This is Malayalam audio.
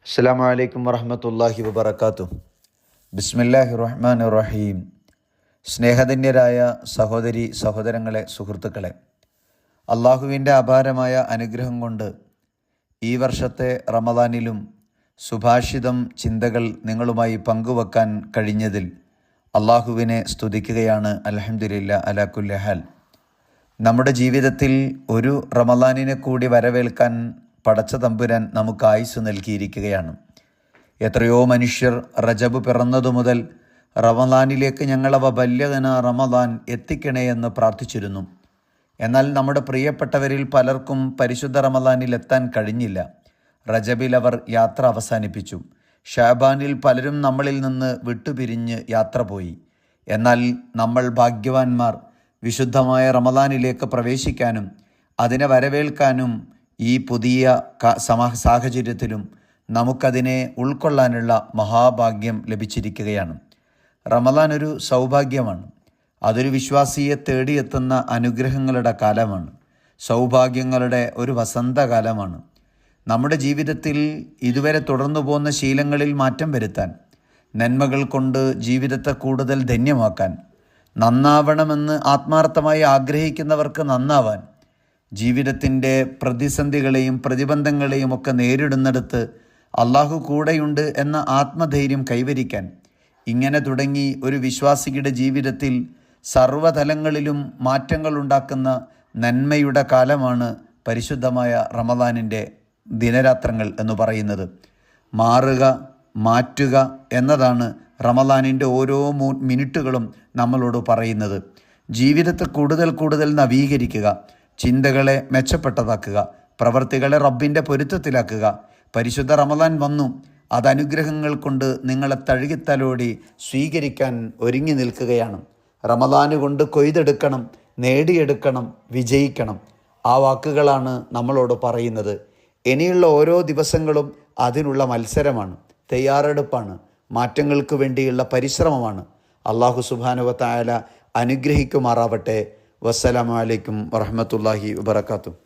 അസ്സലാമു അലൈക്കും വറഹ്മത്തുള്ളാഹി വബറകാതുഹു. ബിസ്മില്ലാഹിർ റഹ്മാനിർ റഹീം. സ്നേഹധന്യരായ സഹോദരി സഹോദരങ്ങളെ, സുഹൃത്തുക്കളെ, അള്ളാഹുവിൻ്റെ അപാരമായ അനുഗ്രഹം കൊണ്ട് ഈ വർഷത്തെ റമദാനിലും സുഭാഷിതം ചിന്തകൾ നിങ്ങളുമായി പങ്കുവെക്കാൻ കഴിഞ്ഞതിൽ അള്ളാഹുവിനെ സ്തുതിക്കുകയാണ്. അൽഹംദുലില്ലാ അലാ കുല്ലി ഹാൽ. നമ്മുടെ ജീവിതത്തിൽ ഒരു റമദാനിനെ കൂടി വരവേൽക്കാൻ പടച്ച തമ്പുരാൻ നമുക്ക് ആയുസ് നൽകിയിരിക്കുകയാണ്. എത്രയോ മനുഷ്യർ റജബ് പിറന്നതു മുതൽ റമദാനിലേക്ക് ഞങ്ങളവ ബല്യഗന റമദാൻ എത്തിക്കണേ എന്ന് പ്രാർത്ഥിച്ചിരുന്നു. എന്നാൽ നമ്മുടെ പ്രിയപ്പെട്ടവരിൽ പലർക്കും പരിശുദ്ധ റമദാനിൽ എത്താൻ കഴിഞ്ഞില്ല. റജബിൽ അവർ യാത്ര അവസാനിപ്പിച്ചു. ഷാബാനിൽ പലരും നമ്മളിൽ നിന്ന് വിട്ടുപിരിഞ്ഞ് യാത്ര പോയി. എന്നാൽ നമ്മൾ ഭാഗ്യവാന്മാർ വിശുദ്ധമായ റമദാനിലേക്ക് പ്രവേശിക്കാനും അതിനെ വരവേൽക്കാനും ഈ പുതിയ സാഹചര്യത്തിലും നമുക്കതിനെ ഉൾക്കൊള്ളാനുള്ള മഹാഭാഗ്യം ലഭിച്ചിരിക്കുകയാണ്. റമദാൻ ഒരു സൗഭാഗ്യമാണ്. അതൊരു വിശ്വാസിയെ തേടിയെത്തുന്ന അനുഗ്രഹങ്ങളുടെ കാലമാണ്. സൗഭാഗ്യങ്ങളുടെ ഒരു വസന്തകാലമാണ്. നമ്മുടെ ജീവിതത്തിൽ ഇതുവരെ തുടർന്നു പോകുന്ന ശീലങ്ങളിൽ മാറ്റം വരുത്താൻ, നന്മകൾ കൊണ്ട് ജീവിതത്തെ കൂടുതൽ ധന്യമാക്കാൻ, നന്നാവണമെന്ന് ആത്മാർത്ഥമായി ആഗ്രഹിക്കുന്നവർക്ക് നന്നാവാൻ, ജീവിതത്തിൻ്റെ പ്രതിസന്ധികളെയും പ്രതിബന്ധങ്ങളെയും ഒക്കെ നേരിടുന്നിടത്ത് അള്ളാഹു കൂടെയുണ്ട് എന്ന ആത്മധൈര്യം കൈവരിക്കാൻ, ഇങ്ങനെ തുടങ്ങി ഒരു വിശ്വാസിയുടെ ജീവിതത്തിൽ സർവ്വതലങ്ങളിലും മാറ്റങ്ങൾ ഉണ്ടാക്കുന്ന നന്മയുടെ കാലമാണ് പരിശുദ്ധമായ റമദാനിൻ്റെ ദിനരാത്രങ്ങൾ എന്ന് പറയുന്നത്. മാറുക, മാറ്റുക എന്നതാണ് റമദാനിൻ്റെ ഓരോ മിനിറ്റുകളും നമ്മളോട് പറയുന്നത്. ജീവിതത്തെ കൂടുതൽ നവീകരിക്കുക, ചിന്തകളെ മെച്ചപ്പെട്ടതാക്കുക, പ്രവർത്തികളെ റബ്ബിൻ്റെ പൊരുത്തത്തിലാക്കുക. പരിശുദ്ധ റമദാൻ വന്നു, അത് അനുഗ്രഹങ്ങൾ കൊണ്ട് നിങ്ങളെ തഴുകിത്തലോടി സ്വീകരിക്കാൻ ഒരുങ്ങി നിൽക്കുകയാണ്. റമദാന് കൊണ്ട് കൊയ്തെടുക്കണം, നേടിയെടുക്കണം, വിജയിക്കണം. ആ വാക്കുകളാണ് നമ്മളോട് പറയുന്നത്. ഇനിയുള്ള ഓരോ ദിവസങ്ങളും അതിനുള്ള മത്സരമാണ്, തയ്യാറെടുപ്പാണ്, മാറ്റങ്ങൾക്ക് വേണ്ടിയുള്ള പരിശ്രമമാണ്. അല്ലാഹു സുബ്ഹാനഹു വ തആല അനുഗ്രഹിക്കുമാറാവട്ടെ. വസ്സലാമു അലൈക്കും വറഹ്മത്തുള്ളാഹി വബറകാതുഹു.